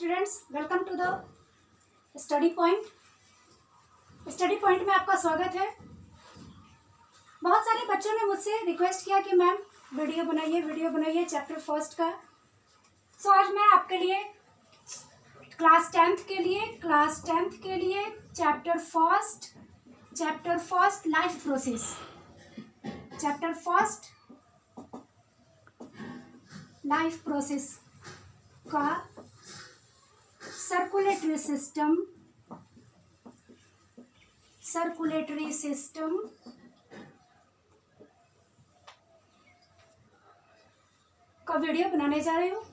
Students, welcome to the study point. Study point में आपका स्वागत है। बहुत सारे बच्चों ने मुझसे रिक्वेस्ट किया कि मैम वीडियो बनाइए चैप्टर फर्स्ट का। सो आज मैं आपके लिए क्लास टेंथ के लिए चैप्टर फर्स्ट लाइफ प्रोसेस का सर्कुलेटरी सिस्टम का वीडियो बनाने जा रही हूँ।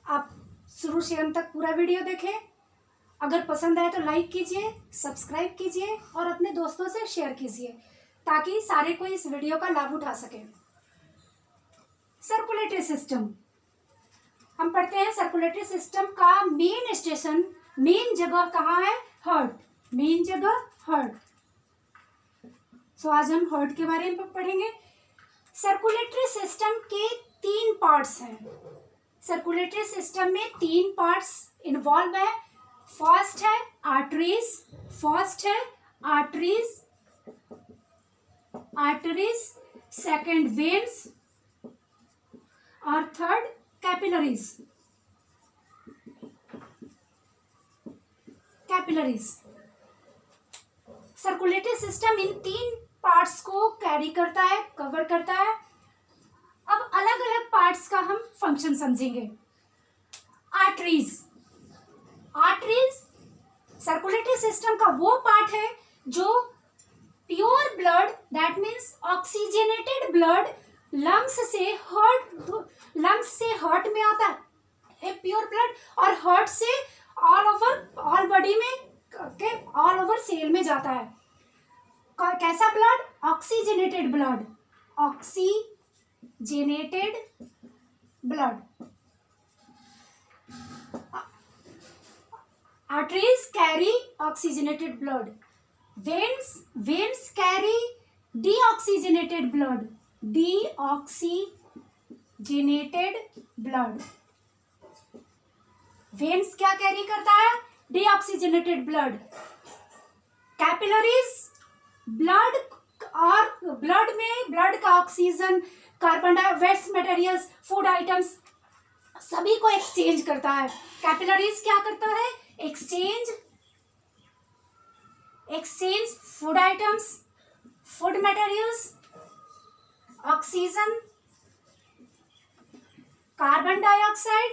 आप शुरू से अंत तक पूरा वीडियो देखें। अगर पसंद आए तो लाइक कीजिए, सब्सक्राइब कीजिए और अपने दोस्तों से शेयर कीजिए ताकि सारे कोई इस वीडियो का लाभ उठा सके। सर्कुलेटरी सिस्टम हम पढ़ते हैं। सर्कुलेटरी सिस्टम का मेन जगह कहाँ है? हार्ट। सो आज हम हार्ट के बारे में पढ़ेंगे। सर्कुलेटरी सिस्टम के 3 पार्ट्स हैं। सर्कुलेटरी सिस्टम में 3 पार्ट्स इन्वॉल्व है। फर्स्ट है आर्टरीज, सेकंड वेन्स और third capillaries. Circulatory system in 3 parts को कवर करता है। अब अलग अलग पार्ट्स का हम फंक्शन समझेंगे। आर्टरीज सर्कुलेटरी सिस्टम का वो पार्ट है जो pure blood, that means oxygenated blood lungs से हार्ट में आता है प्योर ब्लड, और हार्ट से ऑल बॉडी में ऑल ओवर सेल में जाता है। कैसा blood? Oxygenated blood. Arteries carry oxygenated blood, veins carry deoxygenated blood. Veins क्या कैरी करता है? Deoxygenated blood. कैपिलरीज ब्लड का oxygen, carbon dioxide, waste materials, food items सभी को एक्सचेंज करता है। कैपिलरीज क्या करता है? Exchange food items, food materials, oxygen, carbon dioxide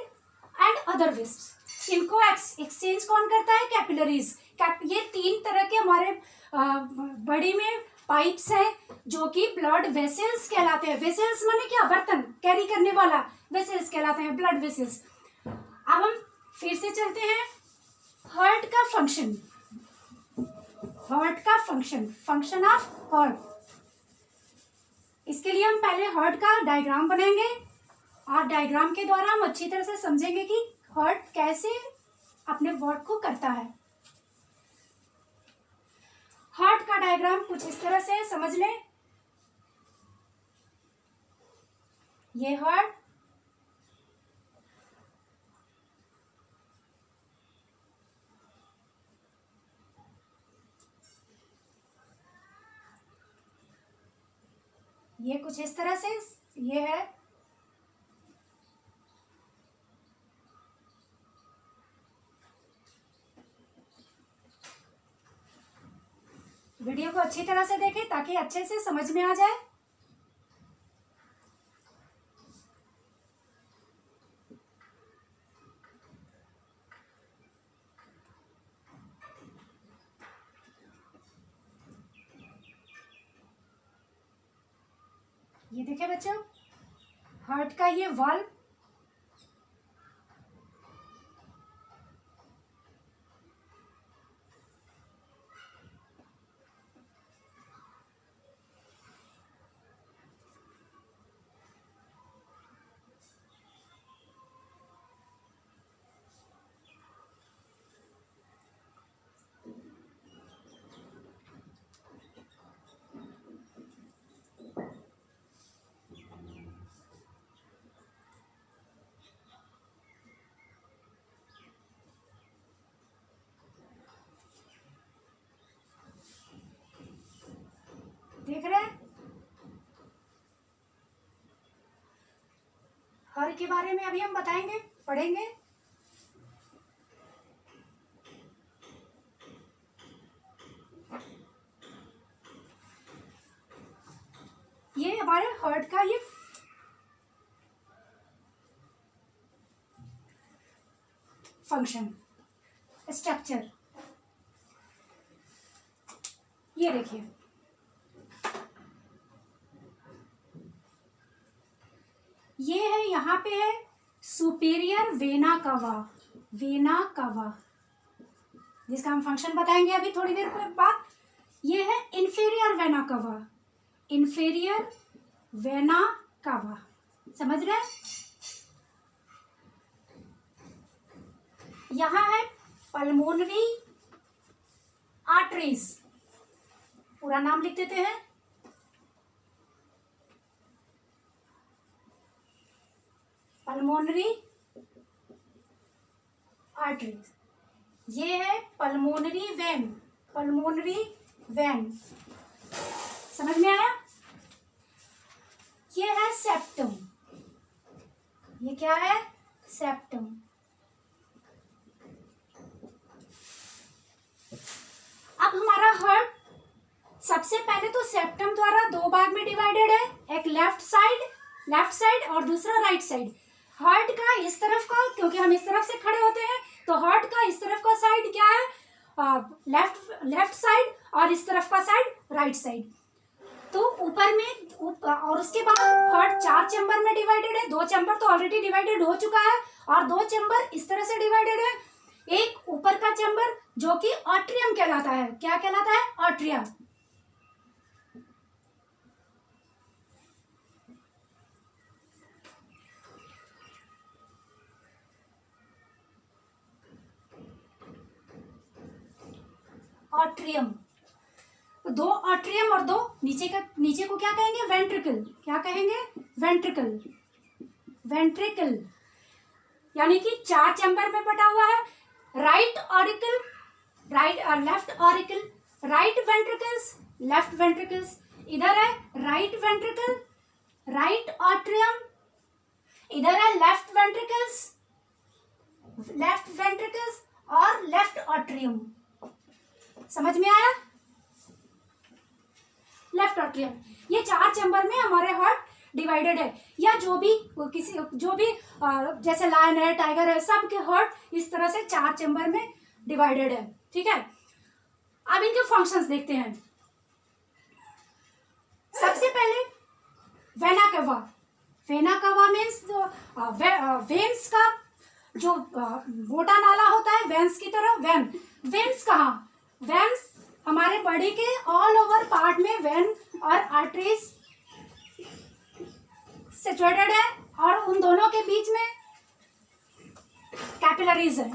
and other waste. इनको एक्सचेंज कौन करता है? कैपिलरीज। ये 3 तरह के हमारे बॉडी में पाइप्स हैं जो कि ब्लड वेसल्स कहलाते हैं। वेसल्स माने क्या? बर्तन कैरी करने वाला, वेसल्स कहलाते हैं, ब्लड वेसल्स। अब हम फिर से चलते हैं। हार्ट का फंक्शन ऑफ हार्ट। इसके लिए हम पहले हार्ट का डायग्राम बनाएंगे और डायग्राम के द्वारा हम अच्छी तरह से समझेंगे कि हार्ट कैसे अपने वर्क को करता है। हार्ट का डायग्राम कुछ इस तरह से समझ लें। ये हार्ट, ये कुछ इस तरह से ये है। वीडियो को अच्छी तरह से देखें ताकि अच्छे से समझ में आ जाए। ये देखिए बच्चों, हार्ट का ये वाल्व, के बारे में अभी हम बताएंगे, पढ़ेंगे। ये हमारे हार्ट का ये फंक्शन, स्ट्रक्चर, ये देखिए, ये है, यहाँ पे है सुपीरियर वेना कवा, वेना कवा, जिसका हम फंक्शन बताएंगे अभी थोड़ी देर बाद। ये है इंफीरियर वेना कवा, इंफीरियर वेना कवा, समझ रहे हैं। यहाँ है पल्मोनरी आर्टरीज, पूरा नाम लिख देते हैं, पल्मोनरी आर्टरीज। ये है पल्मोनरी वेन, पल्मोनरी वेन, समझ में आया। ये है सेप्टम, ये क्या है, सेप्टम। अब हमारा हार्ट सबसे पहले तो सेप्टम द्वारा दो भाग में डिवाइडेड है, एक लेफ्ट साइड और दूसरा राइट साइड। हार्ट का इस तरफ का, क्योंकि हम इस तरफ से खड़े होते हैं, तो हार्ट का इस तरफ का साइड क्या है, लेफ्ट साइड, और इस तरफ का साइड राइट साइड। तो ऊपर में और उसके बाद हार्ट 4 चैम्बर में डिवाइडेड है। 2 चैम्बर तो ऑलरेडी डिवाइडेड हो चुका है, और 2 चैम्बर इस तरह से डिवाइडेड है। एक ऊपर का चैम्बर जो कि ऑट्रियम कहलाता है, क्या कहलाता है, ऑट्रियम। ऑट्रियम, तो 2 ऑट्रियम और 2 नीचे को क्या कहेंगे, वेंट्रिकल, क्या कहेंगे, वेंट्रिकल, वेंट्रिकल, यानी कि 4 चैम्बर में बटा हुआ है। Right auricle, left auricle, right ventricles, left ventricles, इधर है राइट वेंट्रिकल, राइट ऑट्रियम, इधर है लेफ्ट वेंट्रिकल्स और लेफ्ट ऑट्रियम, समझ में आया, लेफ्ट ऑट्रियम। ये 4 चैम्बर में हमारे हार्ट डिवाइडेड है, या जो भी जैसे लायन है, टाइगर है, सब के हार्ट इस तरह से 4 चैम्बर में डिवाइडेड है, ठीक है। अब इनके फंक्शंस देखते हैं। सबसे पहले वेना कवा, वेना कवा मीन्स वेन्स का जो मोटा नाला होता है, वेन्स की तरह, वेन्स कहाँ, वेन्स हमारे बॉडी के ऑल ओवर पार्ट में वेन और आर्टरीज सिचुएटेड है, और उन दोनों के बीच में कैपिलरीज है।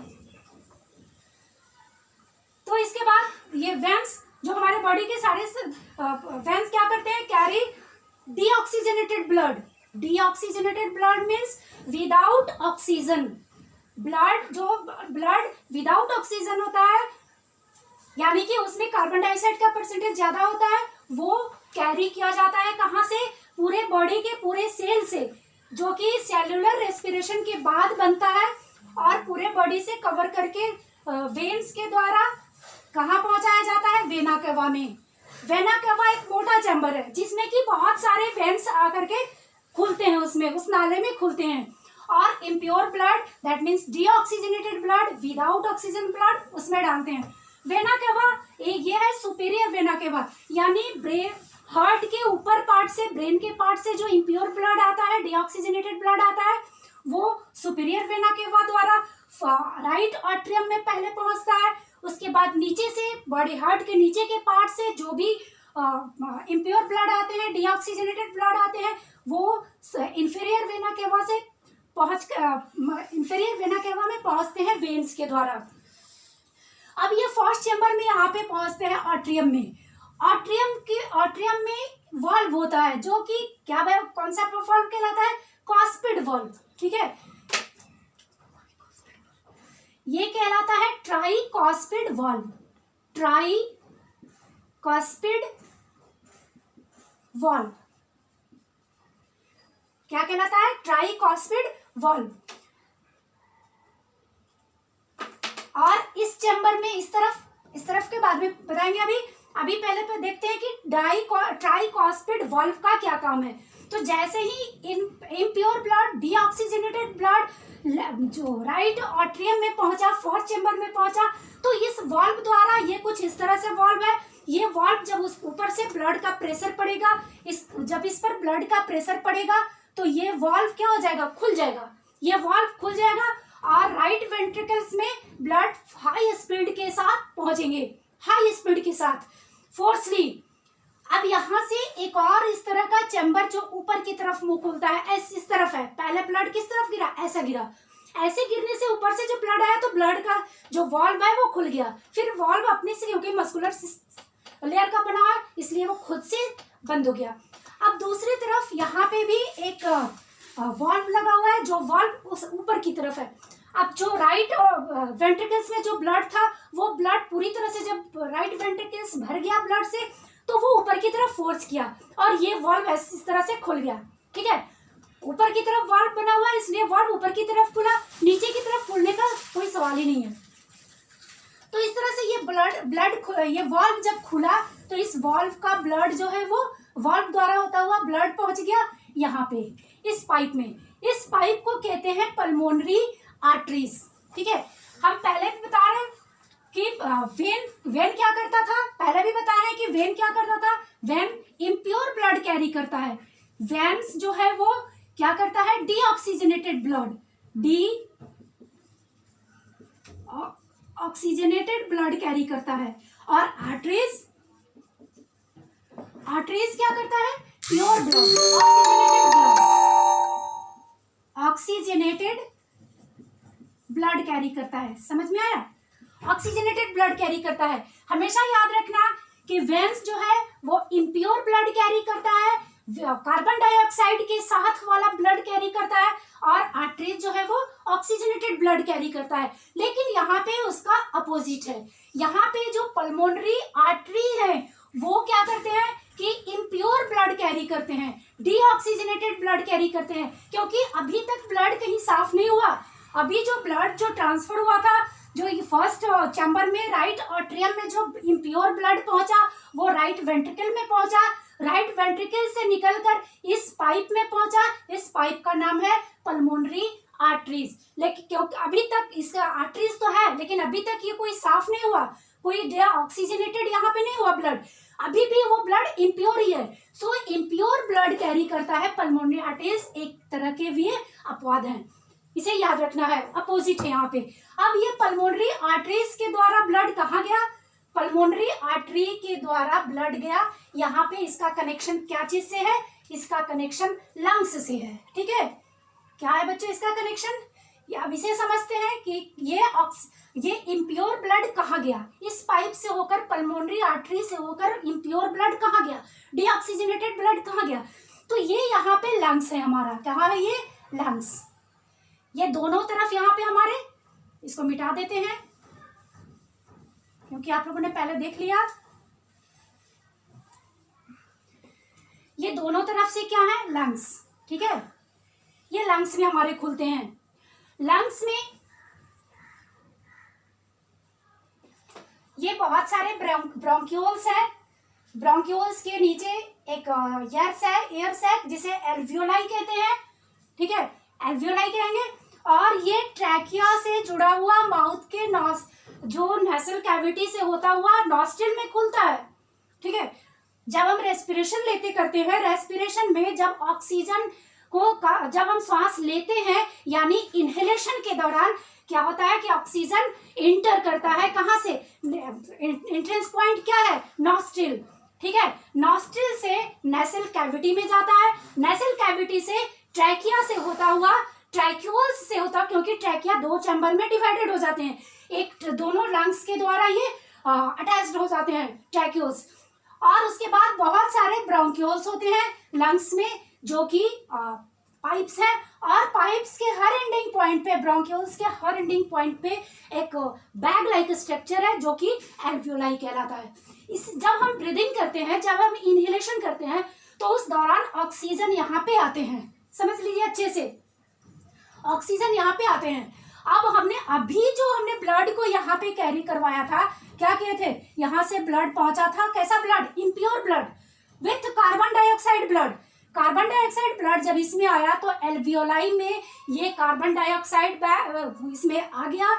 तो इसके बाद ये वेन्स जो हमारे बॉडी के सारे वेन्स क्या करते हैं, carry deoxygenated blood. Deoxygenated blood means without oxygen, blood जो ब्लड विदाउट ऑक्सीजन होता है, यानी कि उसमें कार्बन डाइऑक्साइड का परसेंटेज ज्यादा होता है, वो कैरी किया जाता है कहाँ से, पूरे बॉडी के पूरे सेल से, जो कि सेलुलर रेस्पिरेशन के बाद बनता है, और पूरे बॉडी से कवर करके वेन्स के द्वारा कहाँ पहुंचाया जाता है, वेना कवा में। वेना कवा एक मोटा चैम्बर है जिसमें कि बहुत सारे वेन्स आकर के खुलते हैं, उसमें उस नाले में खुलते हैं, और impure blood, that means deoxygenated blood, without oxygen blood उसमें डालते हैं। वेना कवा ये है सुपीरियर वेना कवा, यानी ब्रेन, हार्ट के ऊपर पार्ट से, ब्रेन के पार्ट से जो इम्प्योर ब्लड आता है, डीऑक्सीजनेटेड ब्लड आता है, वो सुपीरियर वेना कवा द्वारा राइट ऑट्रियम में पहले पहुंचता है। उसके बाद नीचे से, बॉडी हार्ट के नीचे के पार्ट से जो भी इम्प्योर ब्लड आते हैं, डीऑक्सीजनेटेड ब्लड आते हैं, वो इंफीरियर वेना कवा से इंफीरियर वेना कवा में पहुंचते हैं वेन्स के द्वारा। अब ये फर्स्ट चैम्बर में यहाँ पे पहुंचते हैं ऑट्रियम में। ऑट्रियम में वॉल्व होता है जो कि क्या, कौन सा वॉल्व कहलाता है, कॉस्पिड वॉल्व, ठीक है। ये कहलाता है ट्राइकॉस्पिड वॉल्व, ट्राइकॉस्पिड वॉल्व क्या कहलाता है, ट्राइकॉस्पिड वॉल्व। और इस चैम्बर में इस तरफ के बाद में बताएंगे। अभी पहले पे देखते हैं कि ट्राइकॉस्पिड वॉल्व का क्या काम है। तो जैसे ही इम्प्योर ब्लड, डीऑक्सीजनेटेड ब्लड जो राइट ऑट्रियम में पहुंचा, फोर्थ चैम्बर में पहुंचा, तो इस वॉल्व द्वारा, ये कुछ इस तरह से वॉल्व है, ये वॉल्व जब उस ऊपर से ब्लड का प्रेशर पड़ेगा, जब इस पर ब्लड का प्रेशर पड़ेगा तो ये वॉल्व क्या हो जाएगा, खुल जाएगा। ये वॉल्व खुल जाएगा और राइट वेंट्रिकल्स में ब्लड हाई स्पीड के साथ पहुंचेंगे, हाई स्पीड के साथ फोर्सली। अब यहाँ से एक और इस तरह का चैम्बर जो ऊपर की तरफ मुंह खुलता है, इस तरफ है। पहले ब्लड किस तरफ गिरा, ऐसा गिरा। ऐसे गिरने से ऊपर से जब ब्लड आया तो ब्लड का जो वॉल्व है वो खुल गया। फिर वॉल्व अपने से, क्योंकि मस्कुलर लेयर का बना है इसलिए वो खुद से बंद हो गया। अब दूसरी तरफ यहाँ पे भी एक वॉल्व लगा हुआ है, जो वॉल्व उस ऊपर की तरफ है। अब जो राइट वेंट्रिकल्स में जो ब्लड था, वो ब्लड पूरी तरह से, जब राइट वेंट्रिकल्स भर गया ब्लड से, तो वो ऊपर की तरफ फोर्स किया और ये वॉल्व इस तरह से खुल गया। ठीक है, ऊपर की तरफ वॉल्व बना हुआ है इसलिए वॉल्व ऊपर की तरफ खुला, नीचे की तरफ खुलने का कोई सवाल ही नहीं है। तो इस तरह से ये ये वॉल्व जब खुला तो इस वॉल्व का ब्लड जो है वो वॉल्व द्वारा होता हुआ ब्लड पहुंच गया यहाँ पे इस पाइप में। इस पाइप को कहते हैं पल्मोनरी आर्टरीज। ठीक है, हम पहले भी बता रहे हैं कि वेन क्या करता था, पहले भी बताया है कि वेन क्या करता था, वेन इम्प्योर ब्लड कैरी करता है। वेन्स जो है वो क्या करता है, deoxygenated blood, oxygenated blood carry करता है। और आर्टरीज क्या करता है, pure blood, oxygenated blood carry करता है। समझ में आया, ऑक्सीजनेटेड ब्लड कैरी करता है। हमेशा याद रखना कि वेन्स जो है वो इम्प्योर ब्लड कैरी करता है, कार्बन डाइऑक्साइड के साथ वाला ब्लड कैरी करता है, और आर्टरीज जो है वो ऑक्सीजनेटेड ब्लड कैरी करता है। लेकिन यहाँ पे उसका अपोजिट है। यहाँ पे जो पल्मोनरी आर्टरी है वो क्या करते हैं कि इम्प्योर ब्लड कैरी करते हैं, डीऑक्सीजनेटेड ब्लड कैरी करते हैं, क्योंकि अभी तक ब्लड कहीं साफ नहीं हुआ। अभी जो ब्लड जो ट्रांसफर हुआ था, जो फर्स्ट चैम्बर में राइट ऑट्रियम में जो इम्प्योर ब्लड पहुंचा वो राइट वेंट्रिकल में पहुंचा, राइट वेंट्रिकल से निकलकर इस पाइप में पहुंचा। इस पाइप का नाम है पल्मोनरी आर्टरीज। लेकिन क्योंकि अभी तक इसका आर्टरीज तो है लेकिन अभी तक ये कोई साफ नहीं हुआ, कोई ऑक्सीजनेटेड यहाँ पे नहीं हुआ ब्लड, अभी भी वो ब्लड इम्प्योर ही है। सो इम्प्योर ब्लड कैरी करता है पल्मोनरी आर्टरीज। एक तरह के भी अपवाद हैं, इसे याद रखना है, अपोजिट है यहाँ पे। अब ये पल्मोनरी आर्टरीज के द्वारा ब्लड कहाँ गया, पल्मोनरी आर्टरी के द्वारा ब्लड गया यहाँ पे। इसका कनेक्शन क्या चीज से है, इसका कनेक्शन लंग्स से है। ठीक है, क्या है बच्चों इसका कनेक्शन, अब इसे समझते हैं कि ये इम्प्योर ब्लड कहाँ गया, इस पाइप से होकर पल्मोनरी आर्टरी से होकर इम्प्योर ब्लड कहाँ गया, डीऑक्सीजनेटेड ब्लड कहाँ गया। तो ये यहाँ पे लंग्स है हमारा, कहाँ है ये, लंग्स। ये दोनों तरफ यहाँ पे हमारे, इसको मिटा देते हैं क्योंकि आप लोगों ने पहले देख लिया। ये दोनों तरफ से क्या है, लंग्स। ठीक है, ये लंग्स में हमारे खुलते हैं। लंग्स में ये बहुत सारे ब्रोंक्यूल्स है। ब्रोंक्यूल्स के नीचे एक एयर सैक जिसे एल्वियोलाई कहते हैं। ठीक है, एल्वियोलाई कहेंगे। और ये ट्रैकिया से जुड़ा हुआ माउथ के जो नेसल कैविटी से होता हुआ नॉस्ट्रिल में खुलता है। ठीक है, जब हम रेस्पिरेशन लेते करते हैं, रेस्पिरेशन में जब ऑक्सीजन को जब हम सांस लेते हैं यानी इनहेलेशन के दौरान क्या होता है कि ऑक्सीजन इंटर करता है, कहाँ से, एंट्रेंस पॉइंट क्या है, नॉस्ट्रिल। ठीक है, नॉस्ट्रिल से नेसल कैविटी में जाता है, नेसल कैविटी से ट्रैकिया से होता हुआ, ट्रैक्यूल्स से होता, क्योंकि ट्रैकिया दो चैम्बर में डिवाइडेड हो जाते हैं, एक दोनों लंग्स के द्वारा ये अटैच्ड हो जाते हैं ट्रैक्यूल्स। और उसके बाद बहुत सारे ब्रोंक्यूल्स होते हैं लंग्स में जो कि पाइप्स हैं, और पाइप्स के हर एंडिंग पॉइंट पे, ब्रोंक्यूल्स के हर एंडिंग पॉइंट पे एक बैग लाइक स्ट्रक्चर है जो कि एल्वियोलाई कहलाता है। जब हम ब्रीदिंग करते हैं, जब हम इनहेलेशन करते हैं तो उस दौरान ऑक्सीजन यहाँ पे आते हैं, समझ लीजिए अच्छे से। ऑक्सीजन यहाँ पे आते हैं। अब हमने हमने ब्लड को यहाँ पे कैरी करवाया था, क्या किए थे, यहाँ से ब्लड पहुंचा था, कैसा blood, impure blood with carbon dioxide blood. Carbon dioxide blood जब इसमें आया तो एल्वियोलाई में ये कार्बन डाइऑक्साइड इसमें आ गया,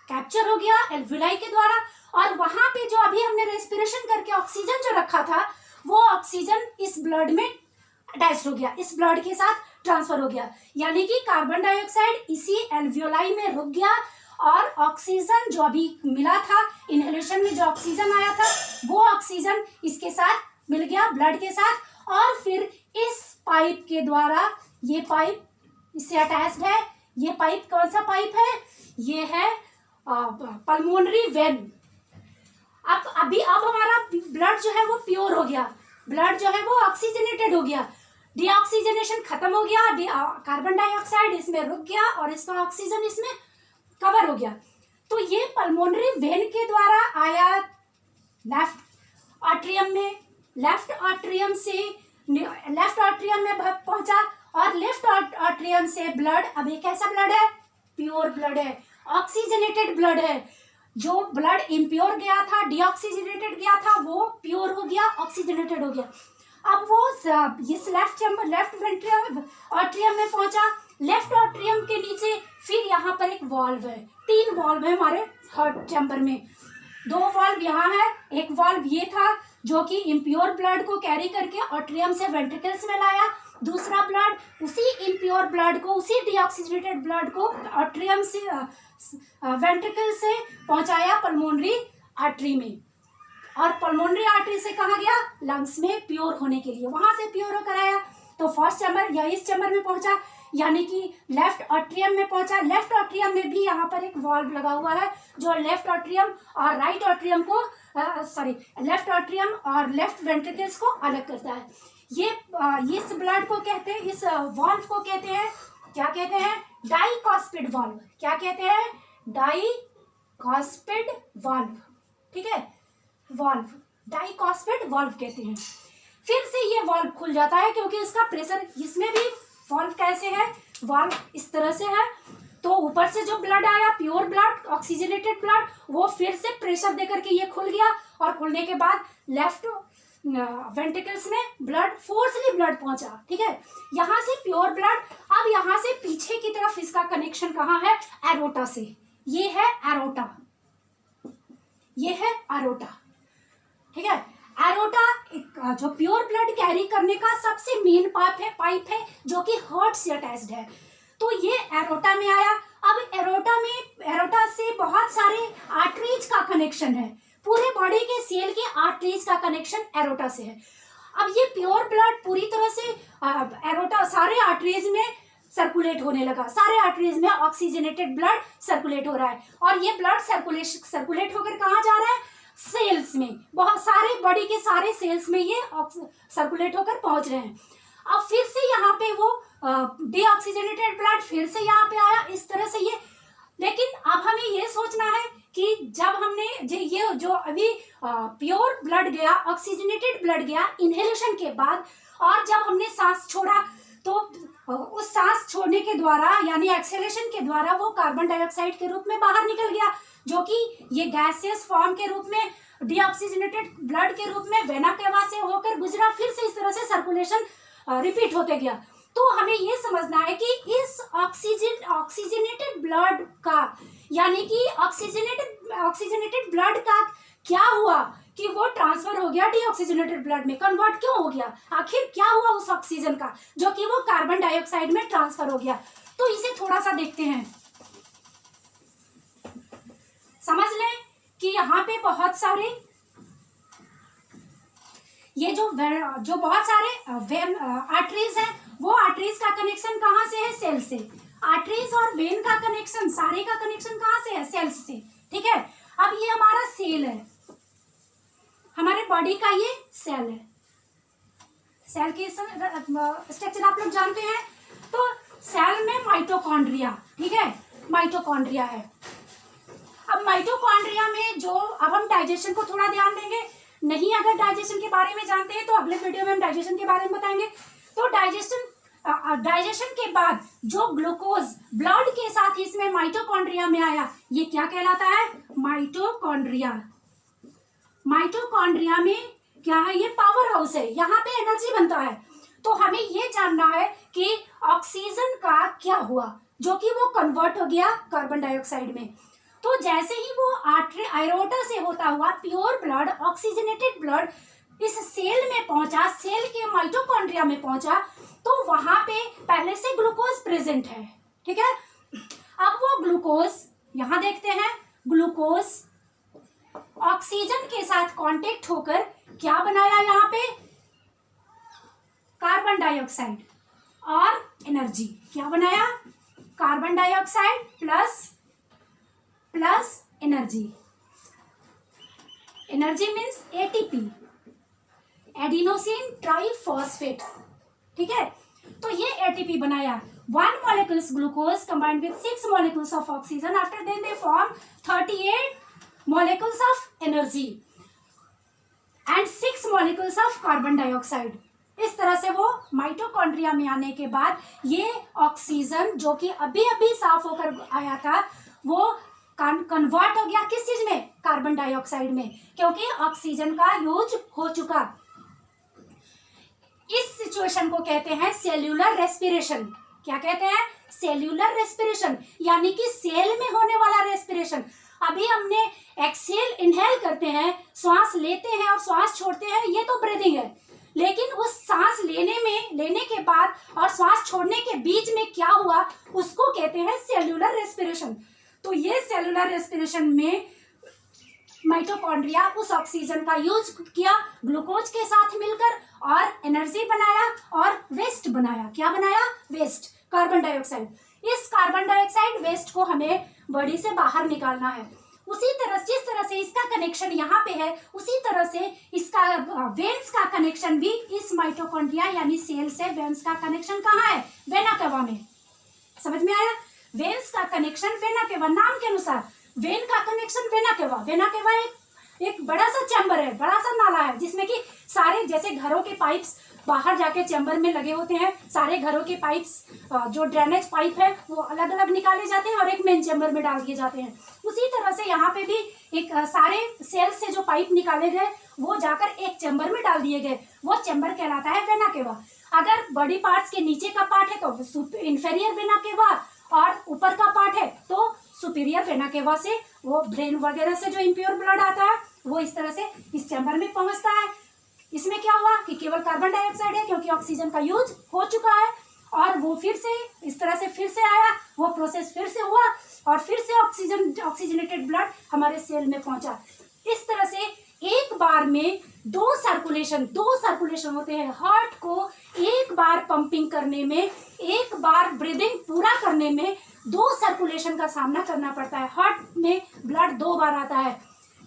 कैप्चर हो गया एल्वियोलाई के द्वारा, और वहां पे जो अभी हमने रेस्पिरेशन करके ऑक्सीजन जो रखा था वो ऑक्सीजन इस ब्लड में अटैच हो गया, इस ब्लड के साथ ट्रांसफर हो गया, यानी कि कार्बन डाइऑक्साइड इसी एल्वियोलाई में रुक गया और ऑक्सीजन जो अभी मिला था इनहेलेशन में, जो ऑक्सीजन आया था वो ऑक्सीजन इसके साथ मिल गया ब्लड के साथ, और फिर इस पाइप के द्वारा, ये पाइप इससे अटैच्ड है, ये पाइप कौन सा पाइप है, ये है पल्मोनरी वेन। अब हमारा ब्लड जो है वो प्योर हो गया, ब्लड जो है वो ऑक्सीजनेटेड हो गया, डीऑक्सीजनेशन खत्म हो गया, कार्बन डाइऑक्साइड इसमें रुक गया और इसका ऑक्सीजन इसमें कवर हो गया। तो ये पल्मोनरी वेन के द्वारा आया लेफ्ट आर्टरियम में, लेफ्ट आर्टरियम में पहुंचा, और लेफ्ट आर्टरियम से ब्लड, अब ये कैसा ब्लड है, प्योर ब्लड है, ऑक्सीजनेटेड ब्लड है। जो ब्लड इम्प्योर गया था, डीऑक्सीजनेटेड गया था, वो प्योर हो गया, ऑक्सीजनेटेड हो गया। अब वो इस लेफ्ट आर्टरियम में पहुंचा, लेफ्ट आर्टरियम के नीचे फिर यहाँ पर एक वॉल्व है, 3 वॉल्व है हमारे हार्ट चैम्बर में, 2 वॉल्व यहाँ है, एक वॉल्व ये था जो कि इम्प्योर ब्लड को कैरी करके आर्टरियम से वेंट्रिकल्स में लाया, दूसरा ब्लड उसी इम्प्योर ब्लड को, उसी डीऑक्सीजनेटेड ब्लड को आर्टरियम से वेंट्रिकल से पहुंचाया पल्मोनरी आर्टरी में, और पल्मोनरी आर्टरी से कहा गया लंग्स में प्योर होने के लिए, वहां से प्योर होकर आया तो फर्स्ट चैम्बर या इस चैम्बर में पहुंचा, यानी कि लेफ्ट आर्टरियम में पहुंचा। लेफ्ट आर्टरियम में भी यहाँ पर एक वाल्व लगा हुआ है जो लेफ्ट आर्टरियम और राइट आर्टरियम को लेफ्ट आर्टरियम और लेफ्ट वेंट्रिकल्स को अलग करता है। ये इस ब्लड को कहते हैं, इस वाल्व को कहते हैं, क्या कहते हैं, डाइकॉस्पिड वाल्व। क्या कहते हैं, डाइकॉस्पिड वाल्व, ठीक है, वाल्व, डाइकॉस्पिड वाल्व कहते हैं। फिर से ये वाल्व खुल जाता है क्योंकि इसका प्रेशर, इसमें भी वाल्व कैसे है, वाल्व इस तरह से है, तो ऊपर से जो ब्लड आया प्योर ब्लड, ऑक्सीजनेटेड ब्लड, वो फिर से प्रेशर देकर के ये खुल गया, और खुलने के बाद लेफ्ट वेंट्रिकल्स में ब्लड, फोर्सली ब्लड पहुंचा, ठीक है, यहाँ से प्योर ब्लड। अब यहाँ से पीछे की तरफ इसका कनेक्शन कहाँ है, एरोटा से, ये है एरोटा, ये है एरोटा, ठीक है। एरोटा एक जो प्योर ब्लड कैरी करने का सबसे मेन पाइप है जो कि हार्ट से अटैच्ड है, तो ये एरोटा में आया। अब एरोटा से बहुत सारे आर्टरीज का कनेक्शन है, पूरे बॉडी के सेल के आर्टरीज का कनेक्शन एरोटा से है। अब ये प्योर ब्लड पूरी तरह से एरोटा, सारे आर्टरीज में सर्कुलेट होने लगा, सारे आर्टरीज में ऑक्सीजनेटेड ब्लड सर्कुलेट हो रहा है, और ये ब्लड सर्कुलेट होकर कहाँ जा रहा है, सेल्स में, बहुत सारे बॉडी के सारे सेल्स में ये सर्कुलेट होकर पहुंच रहे हैं। अब फिर से यहाँ पे वो डीऑक्सीजनेटेड ब्लड फिर से यहाँ पे आया, इस तरह से ये। लेकिन अब हमें ये सोचना है कि जब हमने ये जो अभी प्योर ब्लड गया, ऑक्सीजनेटेड ब्लड गया इनहेलेशन के बाद, और जब हमने सांस छोड़ा तो उस सांस छोड़ने के द्वारा यानी एक्सहेलेशन के द्वारा वो कार्बन डाइऑक्साइड के रूप में बाहर निकल गया, जो कि ये गैसियस फॉर्म के रूप में डीऑक्सीजनेटेड ब्लड के रूप में वेना केवा से होकर गुजरा, फिर से इस तरह से सर्कुलेशन रिपीट होते गया। तो हमें ये समझना है कि इस ऑक्सीजनेटेड ब्लड का, यानी कि ऑक्सीजनेटेड ब्लड का क्या हुआ कि वो ट्रांसफर हो गया डीऑक्सीजनेटेड ब्लड में, कन्वर्ट क्यों हो गया, आखिर क्या हुआ उस ऑक्सीजन का जो कि वो कार्बन डाइऑक्साइड में ट्रांसफर हो गया। तो इसे थोड़ा सा देखते हैं, समझ लें कि यहाँ पे बहुत सारे ये जो बहुत सारे आर्टरीज हैं, वो आर्टरीज का कनेक्शन कहाँ से है, सेल से। आर्टरीज और वेन का कनेक्शन, सारे का कनेक्शन कहाँ से है, सेल्स से, ठीक है। अब ये हमारा सेल है, हमारे बॉडी का ये सेल है, सेल की स्ट्रक्चर आप लोग जानते हैं। तो सेल में माइटोकॉन्ड्रिया, ठीक है, माइटोकॉन्ड्रिया है। अब माइटोकॉन्ड्रिया में जो, अब हम डाइजेशन को थोड़ा ध्यान देंगे, नहीं अगर डाइजेशन के बारे में जानते हैं तो अगले वीडियो में हम डाइजेशन के बारे में बताएंगे। तो डाइजेशन डाइजेशन के बाद जो ग्लूकोज ब्लड के साथ इसमें माइटोकॉन्ड्रिया में आया, ये क्या कहलाता है? माइटोकॉन्ड्रिया। माइटोकॉन्ड्रिया में क्या है? ये पावर हाउस है, यहाँ पे एनर्जी बनता है। तो हमें ये जानना है कि ऑक्सीजन का क्या हुआ, जो कि वो कन्वर्ट हो गया कार्बन डाइऑक्साइड में। तो जैसे ही वो आयोटा से होता हुआ प्योर ब्लड, ऑक्सीजनेटेड ब्लड इस सेल में पहुंचा, सेल के माइटोकॉन्ड्रिया में पहुंचा, तो वहां पे पहले से ग्लूकोज प्रेजेंट है, ठीक है। अब वो ग्लूकोज, यहां देखते हैं, ग्लूकोज ऑक्सीजन के साथ कांटेक्ट होकर क्या बनाया यहाँ पे? कार्बन डाइऑक्साइड और एनर्जी। क्या बनाया? Carbon dioxide plus energy. Energy means ATP, adenosine triphosphate, ठीक है। तो ये एटीपी बनाया। 1 molecules glucose combined with 6 molecules of oxygen, after then they form 38 molecules of energy and 6 molecules of carbon dioxide। इस तरह से वो माइटोकॉन्ड्रिया में आने के बाद ये ऑक्सीजन जो कि अभी अभी साफ होकर आया था, वो कन्वर्ट हो गया किस चीज में? कार्बन डाइऑक्साइड में, क्योंकि ऑक्सीजन का यूज हो चुका। इस सिचुएशन को कहते हैं सेल्यूलर रेस्पिरेशन। क्या कहते हैं? सेल्यूलर रेस्पिरेशन, यानी कि सेल में होने वाला रेस्पिरेशन। अभी हमने एक्सहेल इनहेल करते हैं, श्वास लेते हैं और श्वास छोड़ते हैं, ये तो ब्रीदिंग है। लेकिन उस सांस लेने के बाद और श्वास छोड़ने के बीच में क्या हुआ, उसको कहते हैं सेल्यूलर रेस्पिरेशन। तो ये सेल्यूलर रेस्पिरेशन में माइटोकॉन्ड्रिया उस ऑक्सीजन का यूज किया ग्लूकोज के साथ मिलकर और एनर्जी बनाया और वेस्ट बनाया। क्या बनाया? Waste, carbon dioxide. इस कार्बन डाइऑक्साइड वेस्ट को हमें बॉडी से बाहर निकालना है। उसी तरह, जिस तरह से इसका कनेक्शन यहाँ पे है, उसी तरह से इसका वेन्स का कनेक्शन भी इस माइटोकॉन्ड्रिया यानी सेल से वेन्स का कनेक्शन कहाँ है? वेना केवा में। समझ में आया? वेन्स का कनेक्शन वेना केवा, नाम के अनुसार वेन का connection vena cava. Vena cava एक बड़ा सा चैम्बर है, बड़ा सा नाला है, जिसमें कि सारे जैसे घरों के पाइप्स बाहर जाके चैम्बर में लगे होते हैं, सारे घरों के पाइप्स जो ड्रेनेज पाइप है वो अलग अलग निकाले जाते हैं और एक मेन चैम्बर में डाल दिए जाते हैं। उसी तरह से यहाँ पे भी एक सारे सेल से जो पाइप निकाले गए वो जाकर एक चैम्बर में डाल दिए गए, वो चैम्बर कहलाता है वेना केवा। अगर बॉडी पार्ट्स के नीचे का पार्ट है तो इंफेरियर वेना केवा, और ऊपर का पार्ट है तो सुपीरियर वेना केवा से वो ब्रेन वगैरह से जो इम्प्योर ब्लड आता है वो इस तरह से इस चैम्बर में पहुंचता है। इसमें क्या हुआ कि केवल कार्बन डाइऑक्साइड है, क्योंकि ऑक्सीजन का यूज हो चुका है, और वो फिर से इस तरह से फिर से आया, वो प्रोसेस फिर से हुआ और फिर से ऑक्सीजनेटेड ब्लड हमारे सेल में पहुंचा। इस तरह से एक बार में दो सर्कुलेशन होते हैं। हार्ट को एक बार पंपिंग करने में, एक बार ब्रीदिंग पूरा करने में 2 सर्कुलेशन का सामना करना पड़ता है। हार्ट में ब्लड 2 बार आता है,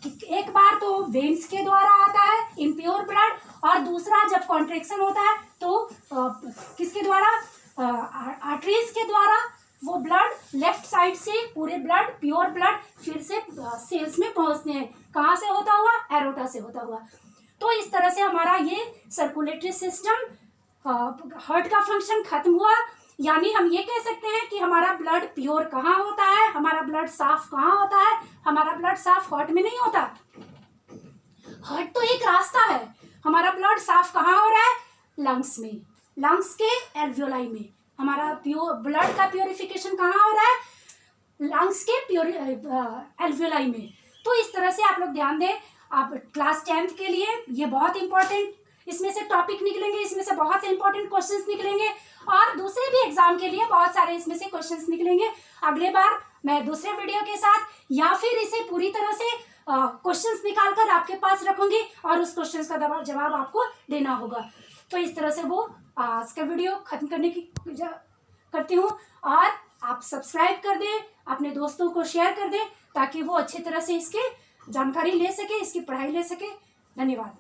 एक बार तो वेन्स के द्वारा आता है इम्प्योर ब्लड, और दूसरा जब कॉन्ट्रैक्शन होता है तो किसके द्वारा? आर्टरीज के द्वारा वो ब्लड लेफ्ट साइड से पूरे ब्लड, प्योर ब्लड फिर से सेल्स में पहुंचते हैं। कहाँ से होता हुआ? एरोटा से होता हुआ। तो इस तरह से हमारा ये सर्कुलेटरी सिस्टम, हार्ट का फंक्शन खत्म हुआ। यानी हम ये कह सकते हैं कि हमारा ब्लड प्योर कहाँ होता है, हमारा ब्लड साफ कहाँ होता है? हमारा ब्लड साफ हार्ट में नहीं होता। हार्ट तो एक रास्ता है। हमारा ब्लड साफ कहाँ हो रहा है? लंग्स में, लंग्स के एल्वियोलाई में। हमारा ब्लड का प्योरिफिकेशन कहाँ हो रहा है? लंग्स के एल्वियोलाई में। तो इस तरह से आप लोग ध्यान दें। आप क्लास 10th के लिए ये बहुत इंपॉर्टेंट इसमें से टॉपिक निकलेंगे, इसमें से बहुत से इंपॉर्टेंट क्वेश्चंस निकलेंगे, और दूसरे भी एग्जाम के लिए बहुत सारे इसमें से क्वेश्चंस निकलेंगे। अगले बार मैं दूसरे वीडियो के साथ या फिर इसे पूरी तरह से क्वेश्चंस निकाल कर आपके पास रखूंगी और उस क्वेश्चंस का जवाब आपको देना होगा। तो इस तरह से वो आज का वीडियो खत्म करने की करती हूँ, और आप सब्सक्राइब कर दें, अपने दोस्तों को शेयर कर दें, ताकि वो अच्छी तरह से इसके जानकारी ले सके, इसकी पढ़ाई ले सके। धन्यवाद।